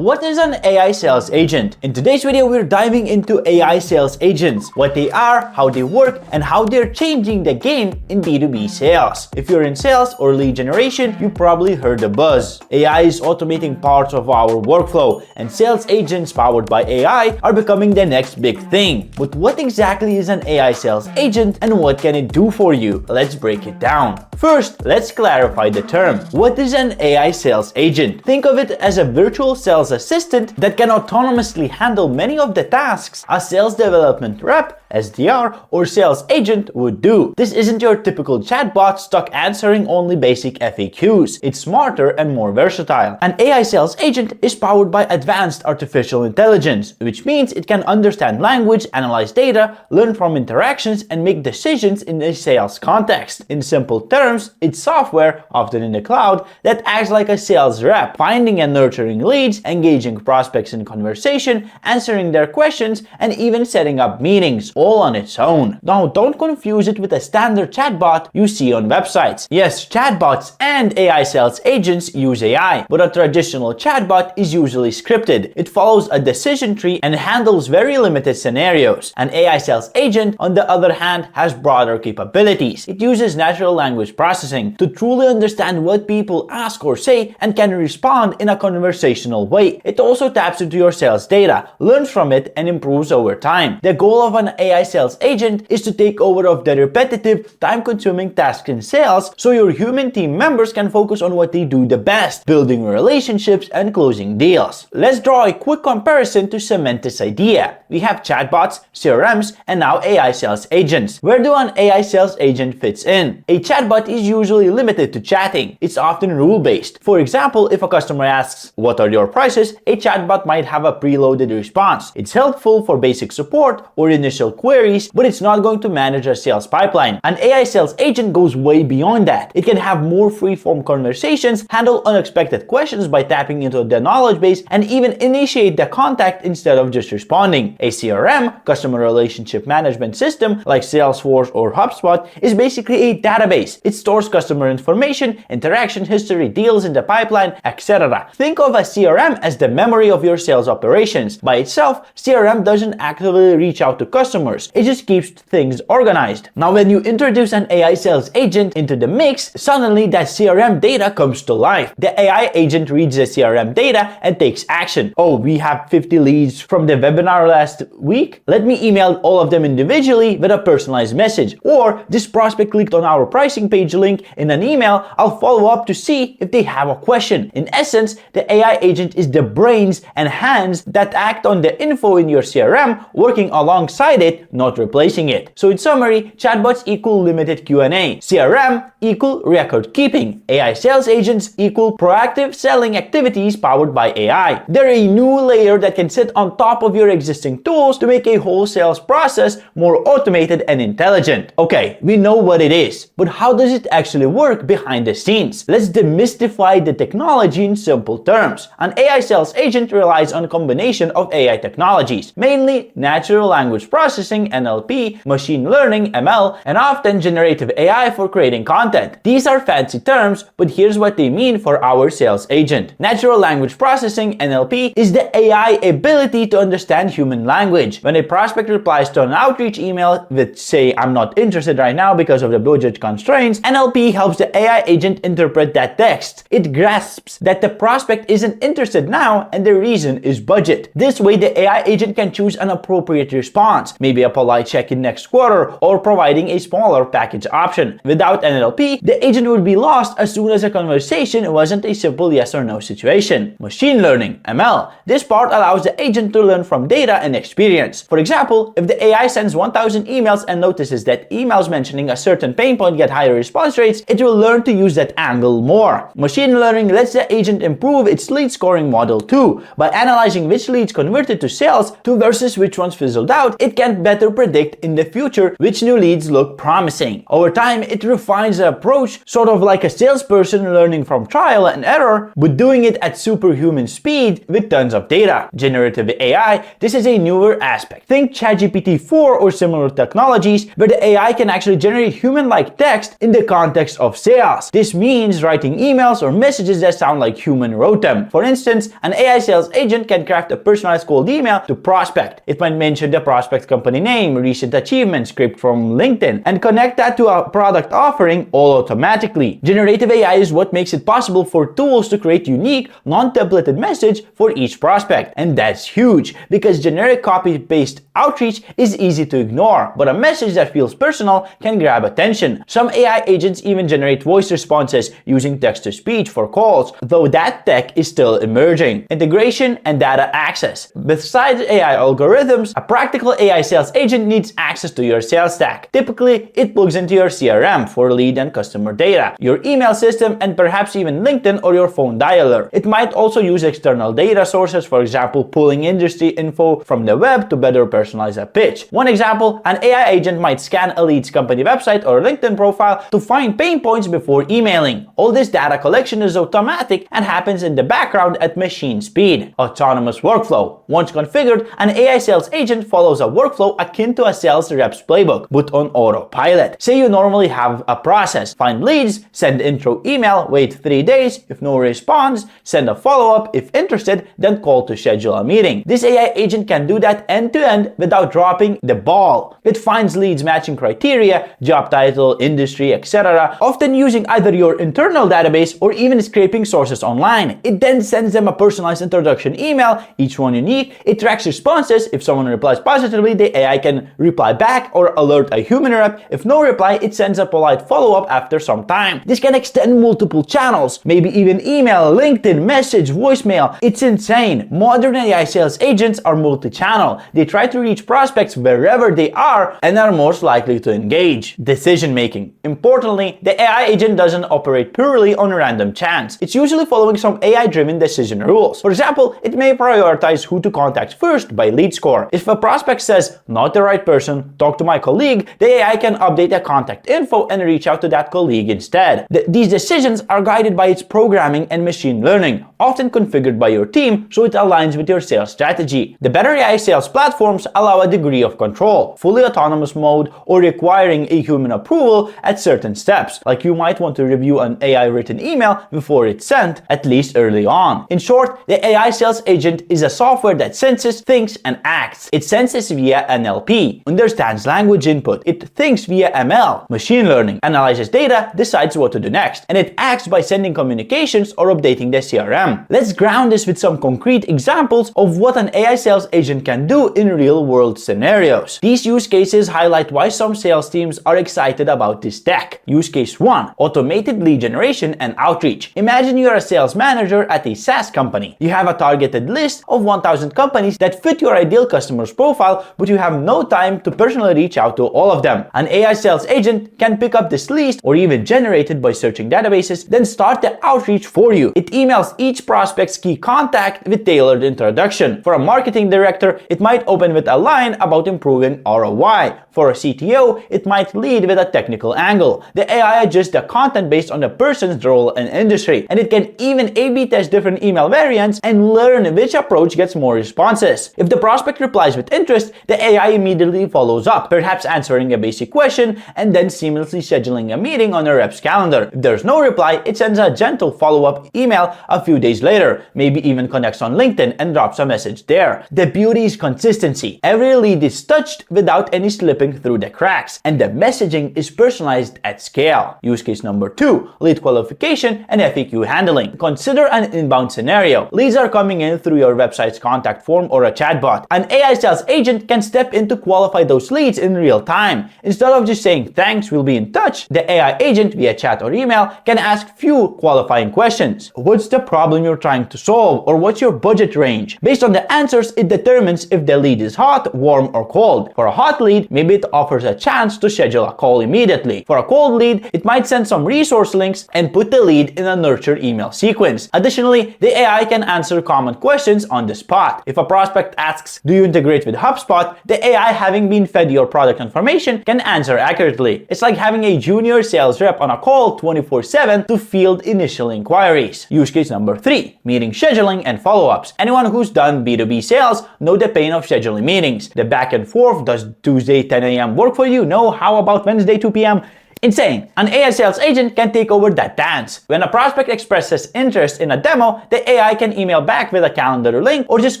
What is an AI sales agent? In today's video, we're diving into AI sales agents, what they are, how they work, and how they're changing the game in B2B sales. If you're in sales or lead generation, you probably heard the buzz. AI is automating parts of our workflow, and sales agents powered by AI are becoming the next big thing. But what exactly is an AI sales agent and what can it do for you? Let's break it down. First, let's clarify the term. What is an AI sales agent? Think of it as a virtual sales assistant that can autonomously handle many of the tasks a sales development rep, SDR, or sales agent would do. This isn't your typical chatbot stuck answering only basic FAQs. It's smarter and more versatile. An AI sales agent is powered by advanced artificial intelligence, which means it can understand language, analyze data, learn from interactions, and make decisions in a sales context. In simple terms, it's software, often in the cloud, that acts like a sales rep, finding and nurturing leads, engaging prospects in conversation, answering their questions, and even setting up meetings, all on its own. Now, don't confuse it with a standard chatbot you see on websites. Yes, chatbots and AI sales agents use AI, but a traditional chatbot is usually scripted. It follows a decision tree and handles very limited scenarios. An AI sales agent, on the other hand, has broader capabilities. It uses natural language processing to truly understand what people ask or say and can respond in a conversational way. It also taps into your sales data, learns from it, and improves over time. The goal of an AI sales agent is to take over of the repetitive, time-consuming tasks in sales so your human team members can focus on what they do the best, building relationships and closing deals. Let's draw a quick comparison to cement this idea. We have chatbots, CRMs, and now AI sales agents. Where do an AI sales agent fits in? A chatbot is usually limited to chatting. It's often rule-based. For example, if a customer asks, "What are your prices?" a chatbot might have a preloaded response. It's helpful for basic support or initial queries, but it's not going to manage a sales pipeline. An AI sales agent goes way beyond that. It can have more free-form conversations, handle unexpected questions by tapping into the knowledge base, and even initiate the contact instead of just responding. A CRM, customer relationship management system, like Salesforge or HubSpot, is basically a database. It stores customer information, interaction history, deals in the pipeline, etc. Think of a CRM as the memory of your sales operations. By itself, CRM doesn't actively reach out to customers. It just keeps things organized. Now, when you introduce an AI sales agent into the mix, suddenly that CRM data comes to life. The AI agent reads the CRM data and takes action. Oh, we have 50 leads from the webinar last week? Let me email all of them individually with a personalized message. Or this prospect clicked on our pricing page link in an email. I'll follow up to see if they have a question. In essence, the AI agent is the brains and hands that act on the info in your CRM, working alongside it, not replacing it. So in summary, chatbots equal limited Q&A, CRM equal record keeping, AI sales agents equal proactive selling activities powered by AI. They're a new layer that can sit on top of your existing tools to make a whole sales process more automated and intelligent. Okay, we know what it is, but how does it actually work behind the scenes? Let's demystify the technology in simple terms. An AI sales agent relies on a combination of AI technologies, mainly natural language processing, NLP, machine learning, ML, and often generative AI for creating content. These are fancy terms, but here's what they mean for our sales agent. Natural language processing, NLP, is the AI ability to understand human language. When a prospect replies to an outreach email with, say, "I'm not interested right now because of the budget constraints," NLP helps the AI agent interpret that text. It grasps that the prospect isn't interested now and the reason is budget. This way, the AI agent can choose an appropriate response, maybe a polite check-in next quarter or providing a smaller package option. Without NLP, the agent would be lost as soon as a conversation wasn't a simple yes or no situation. Machine learning, ML. This part allows the agent to learn from data and experience. For example, if the AI sends 1,000 emails and notices that emails mentioning a certain pain point get higher response rates, it will learn to use that angle more. Machine learning lets the agent improve its lead scoring model too. By analyzing which leads converted to sales to versus which ones fizzled out, it can can better predict in the future which new leads look promising. Over time, it refines the approach, sort of like a salesperson learning from trial and error, but doing it at superhuman speed with tons of data. Generative AI, this is a newer aspect. Think ChatGPT-4 or similar technologies where the AI can actually generate human-like text in the context of sales. This means writing emails or messages that sound like human wrote them. For instance, an AI sales agent can craft a personalized cold email to prospect. It might mention the prospect's company name, recent achievements, script from LinkedIn, and connect that to a product offering all automatically. Generative AI is what makes it possible for tools to create unique, non-templated message for each prospect. And that's huge because generic copy-paste outreach is easy to ignore, but a message that feels personal can grab attention. Some AI agents even generate voice responses using text-to-speech for calls, though that tech is still emerging. Integration and data access. Besides AI algorithms, a practical AI sales agent needs access to your sales stack. Typically, it plugs into your CRM for lead and customer data, your email system, and perhaps even LinkedIn or your phone dialer. It might also use external data sources, for example, pulling industry info from the web to better personalize a pitch. One example, an AI agent might scan a lead's company website or LinkedIn profile to find pain points before emailing. All this data collection is automatic and happens in the background at machine speed. Autonomous workflow. Once configured, an AI sales agent follows a workflow akin to a sales rep's playbook, but on autopilot. Say you normally have a process: find leads, send intro email, wait 3 days, if no response, send a follow-up, if interested, then call to schedule a meeting. This AI agent can do that end-to-end without dropping the ball. It finds leads matching criteria, job title, industry, etc., often using either your internal database or even scraping sources online. It then sends them a personalized introduction email, each one unique. It tracks responses. If someone replies positively, the AI can reply back or alert a human rep. If no reply, it sends a polite follow-up after some time. This can extend multiple channels, maybe even email, LinkedIn, message, voicemail. It's insane. Modern AI sales agents are multi-channel. They try to reach prospects wherever they are and are most likely to engage. Decision making. Importantly, the AI agent doesn't operate purely on random chance. It's usually following some AI-driven decision rules. For example, it may prioritize who to contact first by lead score. If a prospect says, "Not the right person, talk to my colleague," the AI can update the contact info and reach out to that colleague instead. These decisions are guided by its programming and machine learning, often configured by your team so it aligns with your sales strategy. The better AI sales platforms allow a degree of control, fully autonomous mode, or requiring a human approval at certain steps, like you might want to review an AI written email before it's sent, at least early on. In short, the AI sales agent is a software that senses, thinks, and acts. It senses via NLP, understands language input. It thinks via ML, machine learning, analyzes data, decides what to do next, and it acts by sending communications or updating the CRM. Let's ground this with some concrete examples of what an AI sales agent can do in real-world scenarios. These use cases highlight why some sales teams are excited about this tech. Use case 1: automated lead generation and outreach. Imagine you're a sales manager at a SaaS company. You have a targeted list of 1,000 companies that fit your ideal customer's profile, but you have no time to personally reach out to all of them. An AI sales agent can pick up this list, or even generate it by searching databases, then start the outreach for you. It emails each prospect's key contact with tailored introduction. For a marketing director, it might open with a line about improving ROI. For a CTO, it might lead with a technical angle. The AI adjusts the content based on the person's role and industry, and it can even A/B test different email variants and learn which approach gets more responses. If the prospect replies with interest, the AI immediately follows up, perhaps answering a basic question and then seamlessly scheduling a meeting on a rep's calendar. If there's no reply, it sends a gentle follow-up email a few days later, maybe even connects on LinkedIn and drops a message there. The beauty is consistency. Every lead is touched without any slipping through the cracks, and the messaging is personalized at scale. Use case number 2: lead qualification and FAQ handling. Consider an inbound scenario. Leads are coming in through your website's contact form or a chatbot. An AI sales agent can step in to qualify those leads in real time. Instead of just saying, "Thanks, we'll be in touch," the AI agent via chat or email can ask few qualifying questions. What's the problem problem you're trying to solve, or what's your budget range. Based on the answers, it determines if the lead is hot, warm, or cold. For a hot lead, maybe it offers a chance to schedule a call immediately. For a cold lead, it might send some resource links and put the lead in a nurtured email sequence. Additionally, the AI can answer common questions on the spot. If a prospect asks, "Do you integrate with HubSpot?" the AI, having been fed your product information, can answer accurately. It's like having a junior sales rep on a call 24/7 to field initial inquiries. Use case number 3, meeting scheduling and follow-ups. Anyone who's done B2B sales know the pain of scheduling meetings. The back and forth, does Tuesday 10 a.m. work for you? No, how about Wednesday 2 p.m.? Insane. An AI sales agent can take over that dance. When a prospect expresses interest in a demo, the AI can email back with a calendar link or just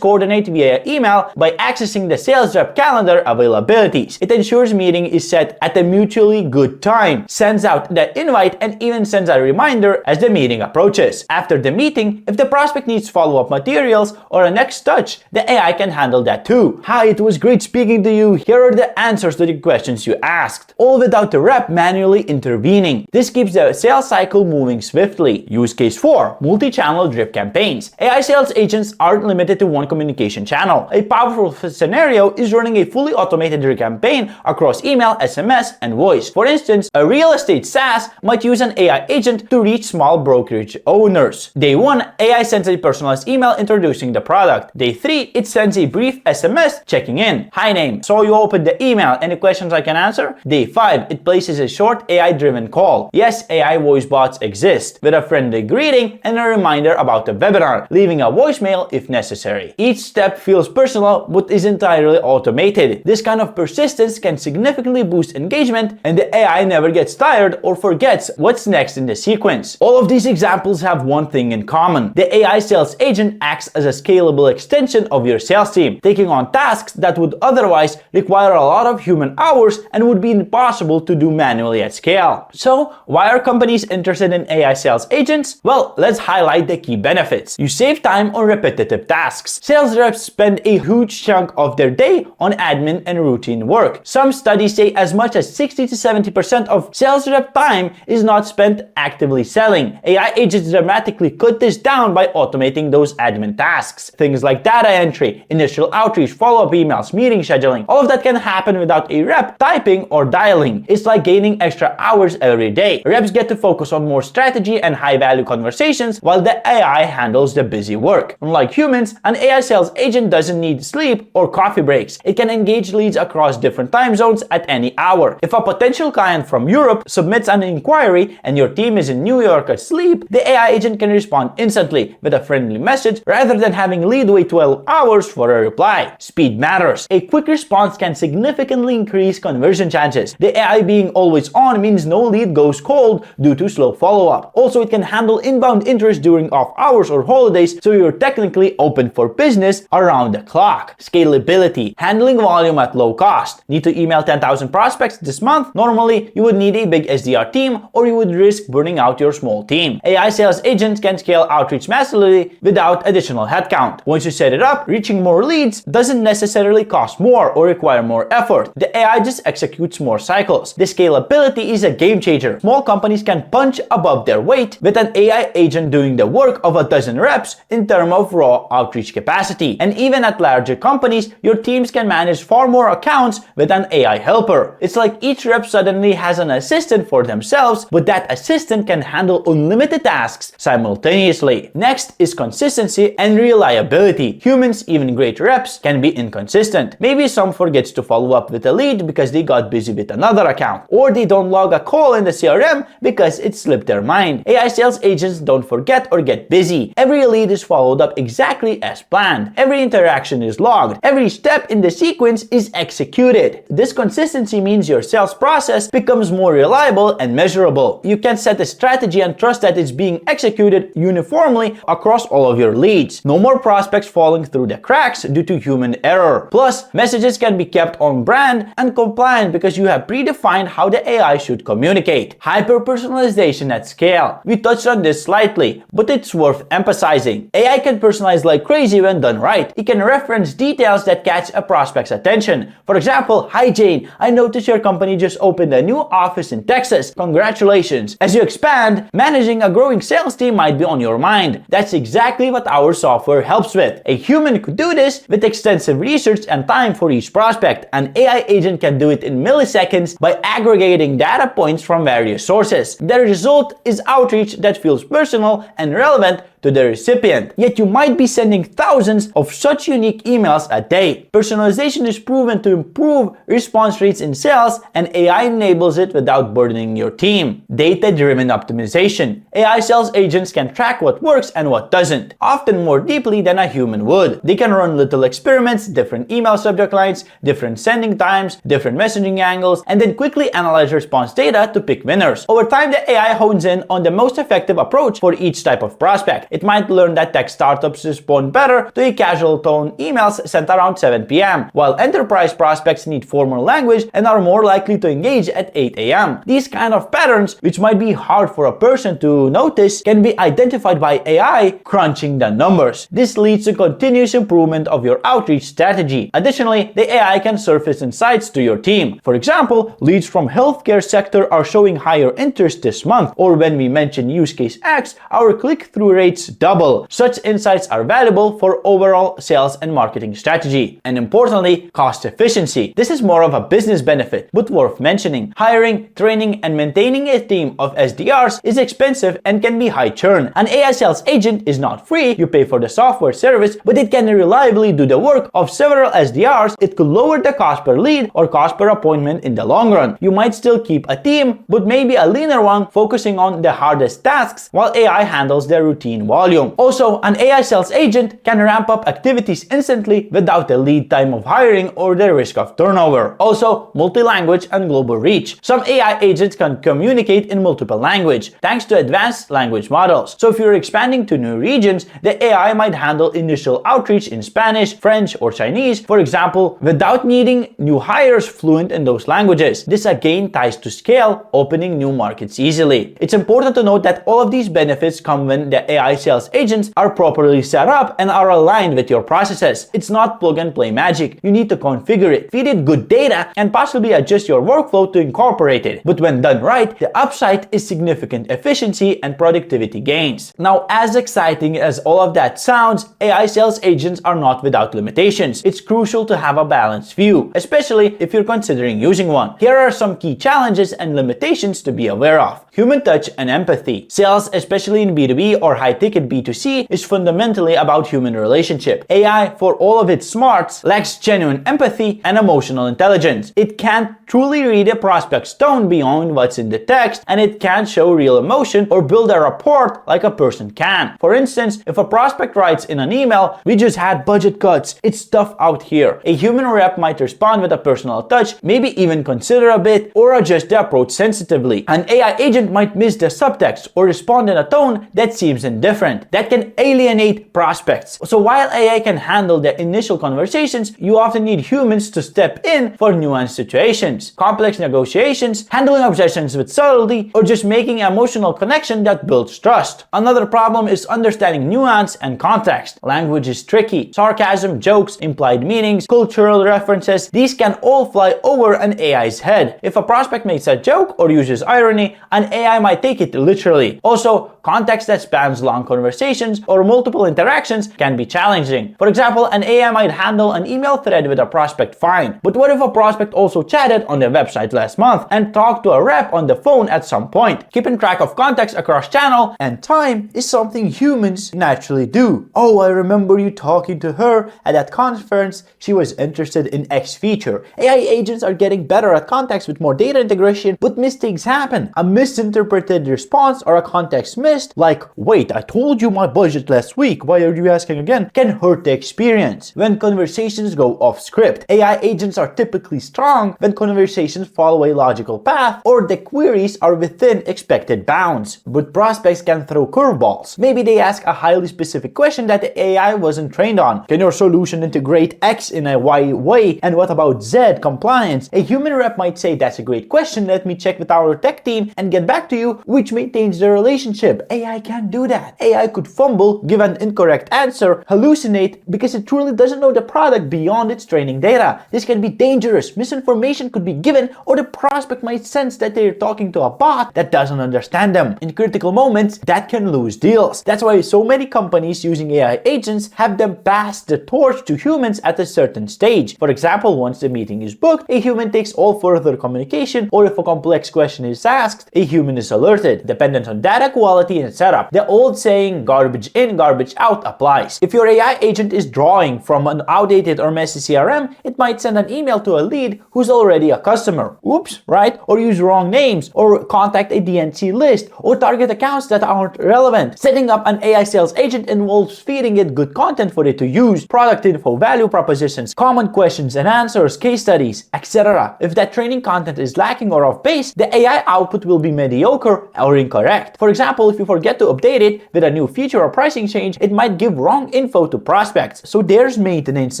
coordinate via email by accessing the sales rep calendar availabilities. It ensures meeting is set at a mutually good time, sends out the invite, and even sends a reminder as the meeting approaches. After the meeting, if the prospect needs follow-up materials or a next touch, the AI can handle that too. "Hi, it was great speaking to you. Here are the answers to the questions you asked." All without the rep manually intervening. This keeps the sales cycle moving swiftly. Use case 4, multi-channel drip campaigns. AI sales agents aren't limited to one communication channel. A powerful scenario is running a fully automated drip campaign across email, SMS, and voice. For instance, a real estate SaaS might use an AI agent to reach small brokerage owners. Day 1, AI sends a personalized email introducing the product. Day 3, it sends a brief SMS checking in. "Hi name, saw you opened the email. Any questions I can answer?" Day 5, it places a short AI-driven call. Yes, AI voice bots exist, with a friendly greeting and a reminder about the webinar, leaving a voicemail if necessary. Each step feels personal but is entirely automated. This kind of persistence can significantly boost engagement, and the AI never gets tired or forgets what's next in the sequence. All of these examples have one thing in common. The AI sales agent acts as a scalable extension of your sales team, taking on tasks that would otherwise require a lot of human hours and would be impossible to do manually at scale. So, why are companies interested in AI sales agents? Well, let's highlight the key benefits. You save time on repetitive tasks. Sales reps spend a huge chunk of their day on admin and routine work. Some studies say as much as 60 to 70% of sales rep time is not spent actively selling. AI agents dramatically cut this down by automating those admin tasks. Things like data entry, initial outreach, follow-up emails, meeting scheduling, all of that can happen without a rep typing or dialing. It's like gaining extra hours every day. Reps get to focus on more strategy and high-value conversations while the AI handles the busy work. Unlike humans, an AI sales agent doesn't need sleep or coffee breaks. It can engage leads across different time zones at any hour. If a potential client from Europe submits an inquiry and your team is in New York asleep, the AI agent can respond instantly with a friendly message rather than having lead wait 12 hours for a reply. Speed matters. A quick response can significantly increase conversion chances. The AI being always on means no lead goes cold due to slow follow-up. Also, it can handle inbound interest during off hours or holidays, so you're technically open for business around the clock. Scalability. Handling volume at low cost. Need to email 10,000 prospects this month? Normally, you would need a big SDR team, or you would risk burning out your small team. AI sales agents can scale outreach massively without additional headcount. Once you set it up, reaching more leads doesn't necessarily cost more or require more effort. The AI just executes more cycles. The scalability is a game changer. Small companies can punch above their weight with an AI agent doing the work of a dozen reps in terms of raw outreach capacity. And even at larger companies, your teams can manage far more accounts with an AI helper. It's like each rep suddenly has an assistant for themselves, but that assistant can handle unlimited tasks simultaneously. Next is consistency and reliability. Humans, even great reps, can be inconsistent. Maybe some forgets to follow up with a lead because they got busy with another account, or they don't log a call in the CRM because it slipped their mind. AI sales agents don't forget or get busy. Every lead is followed up exactly as planned. Every interaction is logged. Every step in the sequence is executed. This consistency means your sales process becomes more reliable and measurable. You can set a strategy and trust that it's being executed uniformly across all of your leads. No more prospects falling through the cracks due to human error. Plus, messages can be kept on brand and compliant because you have predefined how the AI AI should communicate. Hyper-personalization at scale. We touched on this slightly, but it's worth emphasizing. AI can personalize like crazy when done right. It can reference details that catch a prospect's attention. For example, "Hi Jane, I noticed your company just opened a new office in Texas. Congratulations." As you expand, managing a growing sales team might be on your mind. That's exactly what our software helps with. A human could do this with extensive research and time for each prospect. An AI agent can do it in milliseconds by aggregating data points from various sources. The result is outreach that feels personal and relevant to the recipient. Yet you might be sending thousands of such unique emails a day. Personalization is proven to improve response rates in sales, and AI enables it without burdening your team. Data-driven optimization. AI sales agents can track what works and what doesn't, often more deeply than a human would. They can run little experiments, different email subject lines, different sending times, different messaging angles, and then quickly analyze response data to pick winners. Over time, the AI hones in on the most effective approach for each type of prospect. It might learn that tech startups respond better to a casual tone emails sent around 7 p.m., while enterprise prospects need formal language and are more likely to engage at 8 a.m. These kind of patterns, which might be hard for a person to notice, can be identified by AI crunching the numbers. This leads to continuous improvement of your outreach strategy. Additionally, the AI can surface insights to your team. For example, leads from healthcare sector are showing higher interest this month, or when we mention use case X, our click-through rates double. Such insights are valuable for overall sales and marketing strategy. And importantly, cost efficiency. This is more of a business benefit, but worth mentioning. Hiring, training, and maintaining a team of SDRs is expensive and can be high churn. An AI sales agent is not free. You pay for the software service, but it can reliably do the work of several SDRs. It could lower the cost per lead or cost per appointment in the long run. You might still keep a team, but maybe a leaner one focusing on the hardest tasks while AI handles the routine volume. Also, an AI sales agent can ramp up activities instantly without the lead time of hiring or the risk of turnover. Also, multi-language and global reach. Some AI agents can communicate in multiple languages thanks to advanced language models. So if you're expanding to new regions, the AI might handle initial outreach in Spanish, French, or Chinese, for example, without needing new hires fluent in those languages. This again ties to scale, opening new markets easily. It's important to note that all of these benefits come when the AI sales agents are properly set up and are aligned with your processes. It's not plug and play magic. You need to configure it, feed it good data, and possibly adjust your workflow to incorporate it. But when done right, the upside is significant efficiency and productivity gains. Now, as exciting as all of that sounds, AI sales agents are not without limitations. It's crucial to have a balanced view, especially if you're considering using one. Here are some key challenges and limitations to be aware of. Human touch and empathy. Sales, especially in B2B or high-ticket B2C, is fundamentally about human relationship. AI, for all of its smarts, lacks genuine empathy and emotional intelligence. It can't truly read a prospect's tone beyond what's in the text, and it can't show real emotion or build a rapport like a person can. For instance, if a prospect writes in an email, "We just had budget cuts, it's tough out here," a human rep might respond with a personal touch, maybe even consider a bit or adjust the approach sensitively. An AI agent might miss the subtext or respond in a tone that seems indifferent. That can alienate prospects. So while AI can handle the initial conversations, you often need humans to step in for nuanced situations, complex negotiations, handling obsessions with subtlety, or just making an emotional connection that builds trust. Another problem is understanding nuance and context. Language is tricky. Sarcasm, jokes, implied meanings, cultural references, these can all fly over an AI's head. If a prospect makes a joke or uses irony, an AI might take it literally. Also, context that spans long conversations or multiple interactions can be challenging. For example, an AI might handle an email thread with a prospect fine. But what if a prospect also chatted on their website last month and talked to a rep on the phone at some point? Keeping track of context across channel and time is something humans naturally do. "Oh, I remember you talking to her at that conference. She was interested in X feature." AI agents are getting better at context with more data integration, but mistakes happen. A misinterpreted response or a context missed, like, "Wait, I told you my budget last week, why are you asking again, can hurt the experience. When conversations go off script, AI agents are typically strong when conversations follow a logical path or the queries are within expected bounds. But prospects can throw curveballs. Maybe they ask a highly specific question that the AI wasn't trained on. Can your solution integrate X in a Y way? And what about Z compliance? A human rep might say, that's a great question, let me check with our tech team and get back to you, which maintains the relationship. AI can't do that. AI could fumble, give an incorrect answer, hallucinate because it truly doesn't know the product beyond its training data. This can be dangerous. Misinformation could be given, or the prospect might sense that they're talking to a bot that doesn't understand them. In critical moments, that can lose deals. That's why so many companies using AI agents have them pass the torch to humans at a certain stage. For example, once the meeting is booked, a human takes all further communication, or if a complex question is asked, a human is alerted. Dependent on data quality and setup, the old saying garbage in, garbage out applies. If your AI agent is drawing from an outdated or messy CRM, it might send an email to a lead who's already a customer. Oops, right? Or use wrong names, or contact a DNC list, or target accounts that aren't relevant. Setting up an AI sales agent involves feeding it good content for it to use, product info, value propositions, common questions and answers, case studies, etc. If that training content is lacking or off base, the AI output will be mediocre or incorrect. For example, if you forget to update it with a new feature or pricing change, it might give wrong info to prospects. So there's maintenance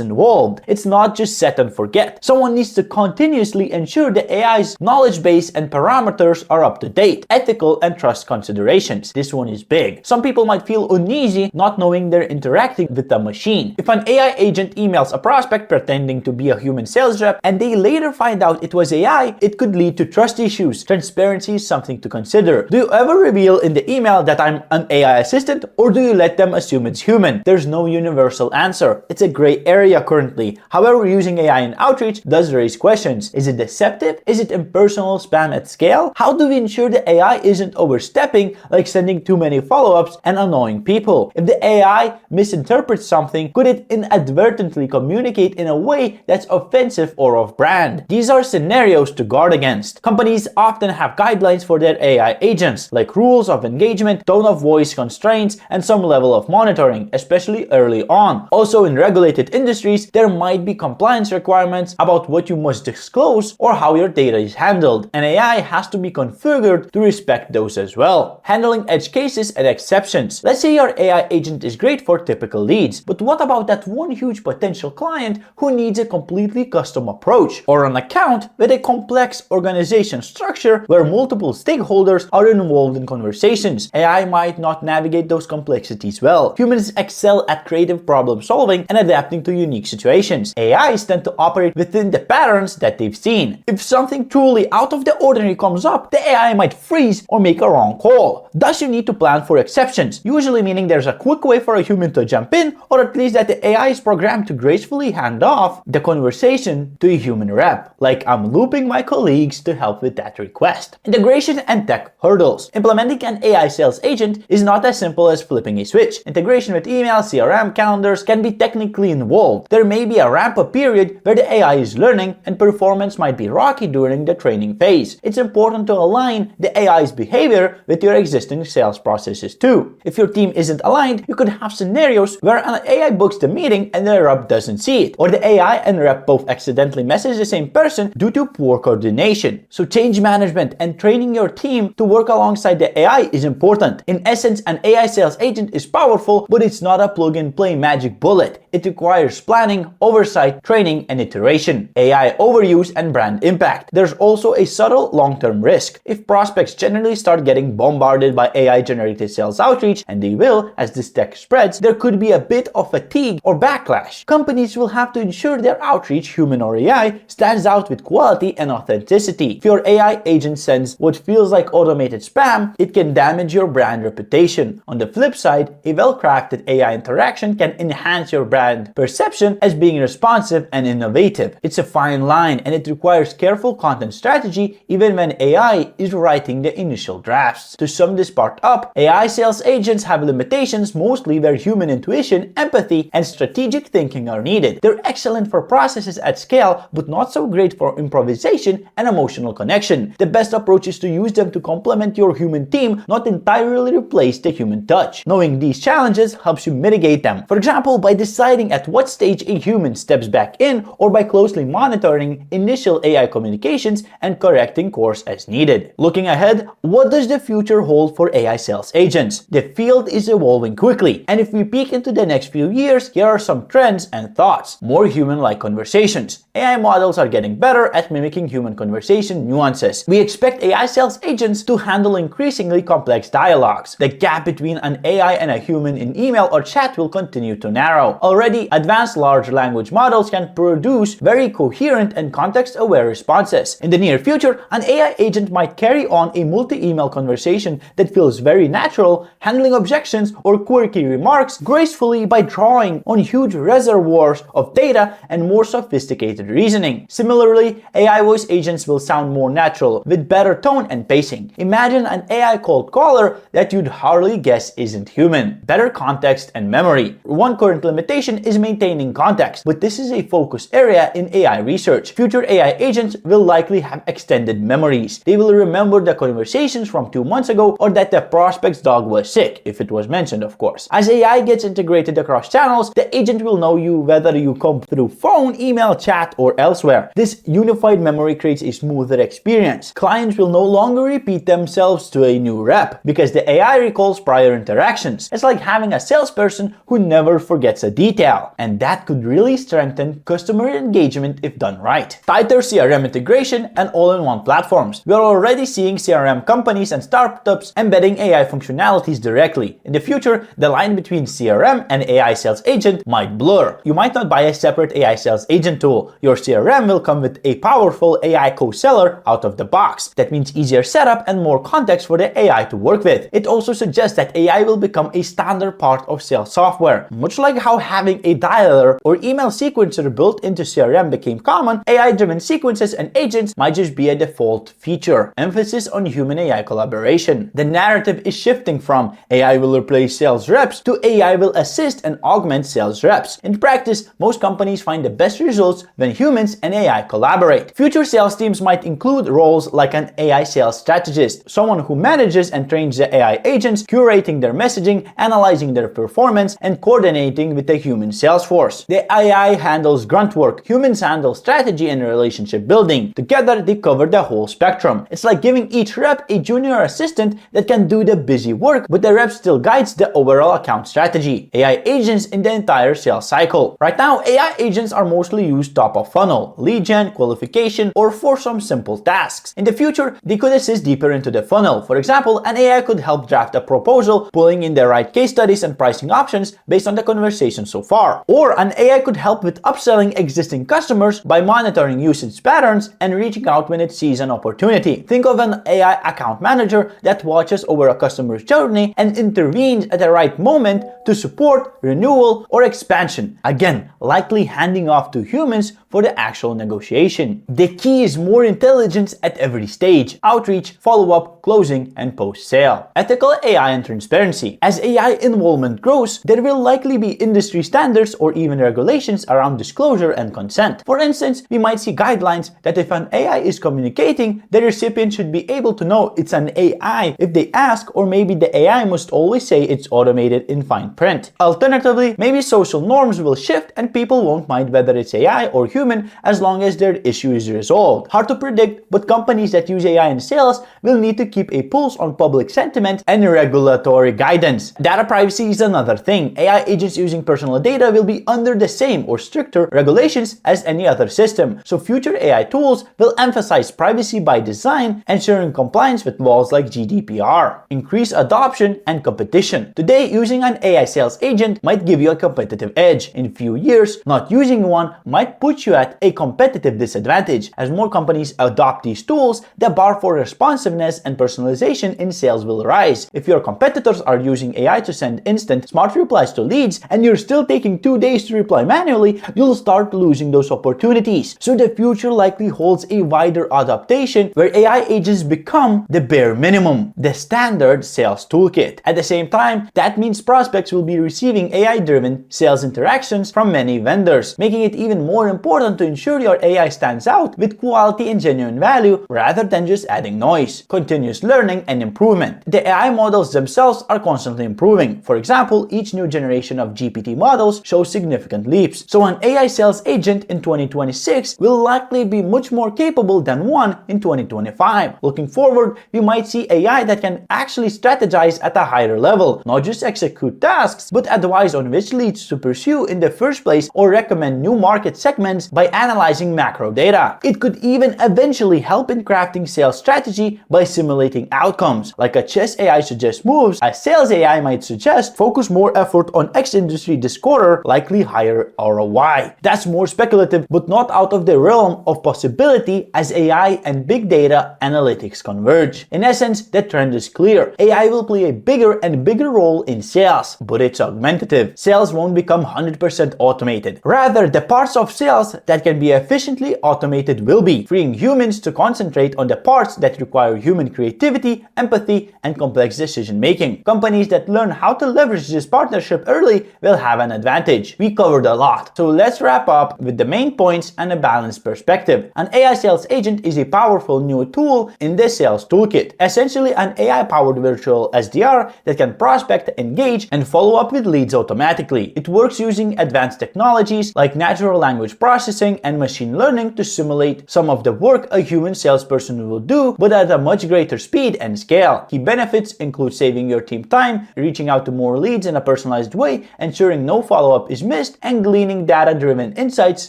involved. It's not just set and forget. Someone needs to continuously ensure the AI's knowledge base and parameters are up to date. Ethical and trust considerations. This one is big. Some people might feel uneasy not knowing they're interacting with a machine. If an AI agent emails a prospect pretending to be a human sales rep and they later find out it was AI, it could lead to trust issues. Transparency is something to consider. Do you ever reveal in the email that I'm an AI assistant, or do you let them assume it's human? There's no universal answer. It's a gray area currently. However, using AI in outreach does raise questions. Is it deceptive? Is it impersonal spam at scale? How do we ensure the AI isn't overstepping, like sending too many follow-ups and annoying people? If the AI misinterprets something, could it inadvertently communicate in a way that's offensive or off-brand? These are scenarios to guard against. Companies often have guidelines for their AI agents, like rules of engagement, tone of voice constraints, and some level of monitoring, especially early on. Also, in regulated industries, there might be compliance requirements about what you must disclose or how your data is handled, and AI has to be configured to respect those as well. Handling edge cases and exceptions. Let's say your AI agent is great for typical leads, but what about that one huge potential client who needs a completely custom approach, or an account with a complex organization structure where multiple stakeholders are involved in conversations? AI might not navigate those complexities well. Humans excel at creative problem solving and adapting to unique situations. AIs tend to operate within the patterns that they've seen. If something truly out of the ordinary comes up, the AI might freeze or make a wrong call. Thus, you need to plan for exceptions, usually meaning there's a quick way for a human to jump in, or at least that the AI is programmed to gracefully hand off the conversation to a human rep, like I'm looping my colleagues to help with that request. Integration and tech hurdles. Implementing an AI sales agent is not as simple as flipping a switch. Integration with email, CRM, calendars can be technically involved. There may be a ramp-up period where the AI is learning and performance might be rocky during the training phase. It's important to align the AI's behavior with your existing sales processes too. If your team isn't aligned, you could have scenarios where an AI books the meeting and the rep doesn't see it, or the AI and rep both accidentally message the same person due to poor coordination. So change management and training your team to work alongside the AI is important. In essence, an AI sales agent is powerful, but it's not a plug-and-play magic bullet. It requires planning, oversight, training, and iteration. AI overuse and brand impact. There's also a subtle long-term risk. If prospects generally start getting bombarded by AI-generated sales outreach, and they will as this tech spreads, there could be a bit of fatigue or backlash. Companies will have to ensure their outreach, human or AI, stands out with quality and authenticity. If your AI agent sends what feels like automated spam, it can damage your brand reputation. On the flip side, a well-crafted AI interaction can enhance your brand perception as being responsive and innovative. It's a fine line, and it requires careful content strategy even when AI is writing the initial drafts. To sum this part up, AI sales agents have limitations mostly where human intuition, empathy, and strategic thinking are needed. They're excellent for processes at scale, but not so great for improvisation and emotional connection. The best approach is to use them to complement your human team, not entirely replace the human touch. Knowing these challenges helps you mitigate them. For example, by deciding at what stage a human steps back in, or by closely monitoring initial AI communications and correcting course as needed. Looking ahead, what does the future hold for AI sales agents? The field is evolving quickly, and if we peek into the next few years, here are some trends and thoughts. More human-like conversations. AI models are getting better at mimicking human conversation nuances. We expect AI sales agents to handle increasingly complex dialogues. The gap between an AI and a human in email or chat will continue to narrow. Already, advanced large language models can produce very coherent and context-aware responses. In the near future, an AI agent might carry on a multi-email conversation that feels very natural, handling objections or quirky remarks gracefully by drawing on huge reservoirs of data and more sophisticated reasoning. Similarly, AI voice agents will sound more natural, with better tone and pacing. Imagine an AI cold caller that you'd hardly guess isn't human. Better context and memory. One current limitation is maintaining context, but this is a focus area in AI research. Future AI agents will likely have extended memories. They will remember the conversations from 2 months ago, or that the prospect's dog was sick, if it was mentioned, of course. As AI gets integrated across channels, the agent will know you whether you come through phone, email, chat, or elsewhere. This unified memory creates a smoother experience. Clients will no longer repeat themselves to a new rep, because the AI recalls prior interactions. It's like having a salesperson who never forgets a detail, and that could really strengthen customer engagement if done right. Tighter CRM integration and all-in-one platforms. We are already seeing CRM companies and startups embedding AI functionalities directly. In the future, the line between CRM and AI sales agent might blur. You might not buy a separate AI sales agent tool. Your CRM will come with a powerful AI co-seller out of the box. That means easier setup and more context for the AI to work with. It also suggests that AI will become a standard part of sales software. Much like how having a dialer or email sequencer built into CRM became common, AI-driven sequences and agents might just be a default feature. Emphasis on human-AI collaboration. The narrative is shifting from AI will replace sales reps to AI will assist and augment sales reps. In practice, most companies find the best results when humans and AI collaborate. Future sales teams might include roles like an AI sales strategist, someone who manages and trains the AI agents, curating their messaging, analyzing their performance, and coordinating with the human sales force. The AI handles grunt work, humans handle strategy and relationship building. Together, they cover the whole spectrum. It's like giving each rep a junior assistant that can do the busy work, but the rep still guides the overall account strategy. AI agents in the entire sales cycle. Right now, AI agents are mostly used top of funnel, lead gen, qualification, or for some simple tasks. In the future, they could assist deeper into the funnel. For example, an AI could help draft a proposal, pulling in the right case studies and pricing options based on the conversation so far. Or an AI could help with upselling existing customers by monitoring usage patterns and reaching out when it sees an opportunity. Think of an AI account manager that watches over a customer's journey and intervenes at the right moment to support renewal or expansion. Again, likely handing off to humans for the actual negotiation. The key is more intelligence at every stage: outreach, follow-up, closing, and post-sale. Ethical AI and transparency. As AI involvement grows, there will likely be industry standards or even regulations around disclosure and consent. For instance, we might see guidelines that if an AI is communicating, the recipient should be able to know it's an AI if they ask, or maybe the AI must always say it's automated in fine print. Alternatively, maybe social norms will shift and people won't mind whether it's AI or human as long as their issue is resolved. Hard to predict, but companies that use AI in sales will need to keep a pulse on public sentiment and regulatory guidance. Data privacy is another thing. AI agents using personal data will be under the same or stricter regulations as any other system, so future AI tools will emphasize privacy by design, ensuring compliance with laws like GDPR. Increase adoption and competition. Today, using an AI sales agent might give you a competitive edge. In few years, not using one might put you at a competitive disadvantage. As more companies adopt these tools, the bar for responsiveness and personalization in sales will rise. If your competitors are using AI to send instant, smart replies to leads, and you're still taking 2 days to reply manually, you'll start losing those opportunities. So the future likely holds a wider adaptation where AI agents become the bare minimum, the standard sales toolkit. At the same time, that means prospects will be receiving AI-driven sales interactions from many vendors, making it even more important to ensure your AI stands out with quality and genuine value rather than just adding noise. Continuous learning and improvement. The AI models themselves themselves are constantly improving. For example, each new generation of GPT models shows significant leaps. So an AI sales agent in 2026 will likely be much more capable than one in 2025. Looking forward, we might see AI that can actually strategize at a higher level, not just execute tasks, but advise on which leads to pursue in the first place or recommend new market segments by analyzing macro data. It could even eventually help in crafting sales strategy by simulating outcomes. Like a chess AI suggests moves, a sales AI might suggest focus more effort on X industry this quarter, likely higher ROI. That's more speculative, but not out of the realm of possibility as AI and big data analytics converge. In essence, the trend is clear. AI will play a bigger and bigger role in sales, but it's augmentative. Sales won't become 100% automated. Rather, the parts of sales that can be efficiently automated will be, freeing humans to concentrate on the parts that require human creativity, empathy, and complex decision making. Companies that learn how to leverage this partnership early will have an advantage. We covered a lot, so let's wrap up with the main points and a balanced perspective. An AI sales agent is a powerful new tool in the sales toolkit, essentially an AI-powered virtual SDR that can prospect, engage, and follow up with leads automatically. It works using advanced technologies like natural language processing and machine learning to simulate some of the work a human salesperson will do, but at a much greater speed and scale. Key benefits include saving your team time, reaching out to more leads in a personalized way, ensuring no follow-up is missed, and gleaning data-driven insights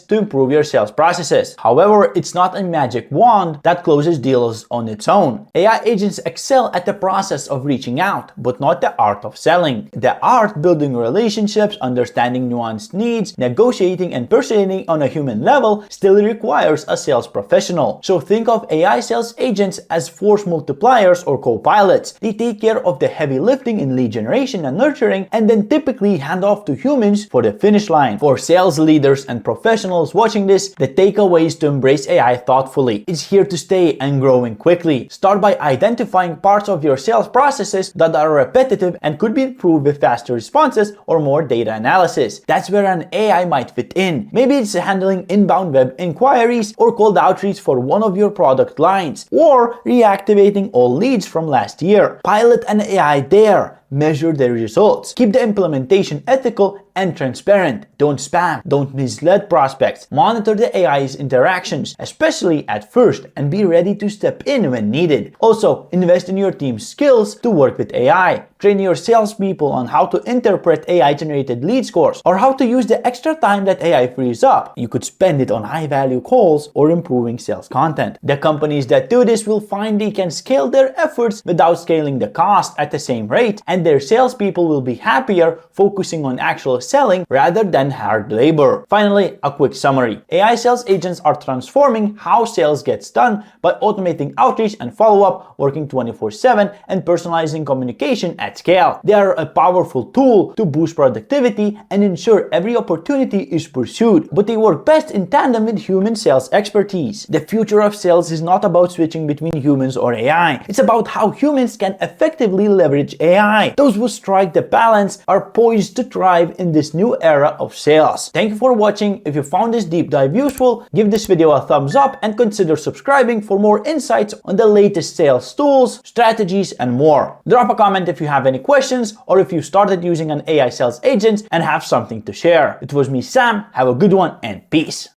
to improve your sales processes. However, it's not a magic wand that closes deals on its own. AI agents excel at the process of reaching out, but not the art of selling. The art, building relationships, understanding nuanced needs, negotiating and persuading on a human level, still requires a sales professional. So think of AI sales agents as force multipliers or co-pilots. They take care of the heavy lifting in lead generation and nurturing, and then typically hand off to humans for the finish line. For sales leaders and professionals watching this, the takeaway is to embrace AI thoughtfully. It's here to stay and growing quickly. Start by identifying parts of your sales processes that are repetitive and could be improved with faster responses or more data analysis. That's where an AI might fit in. Maybe it's handling inbound web inquiries or cold outreach for one of your product lines, or reactivating all leads from last year. Pilot an AI there. Measure the results. Keep the implementation ethical and transparent. Don't spam. Don't mislead prospects. Monitor the AI's interactions, especially at first, and be ready to step in when needed. Also, invest in your team's skills to work with AI. Train your salespeople on how to interpret AI-generated lead scores or how to use the extra time that AI frees up. You could spend it on high-value calls or improving sales content. The companies that do this will find they can scale their efforts without scaling the cost at the same rate, and their salespeople will be happier focusing on actual selling rather than hard labor. Finally, a quick summary. AI sales agents are transforming how sales gets done by automating outreach and follow-up, working 24/7, and personalizing communication at scale. They are a powerful tool to boost productivity and ensure every opportunity is pursued, but they work best in tandem with human sales expertise. The future of sales is not about switching between humans or AI. It's about how humans can effectively leverage AI. Those who strike the balance are poised to thrive in this new era of sales. Thank you for watching. If you found this deep dive useful, give this video a thumbs up and consider subscribing for more insights on the latest sales tools, strategies, and more. Drop a comment if you have any questions or if you started using an AI sales agent and have something to share. It was me, Sam. Have a good one and peace.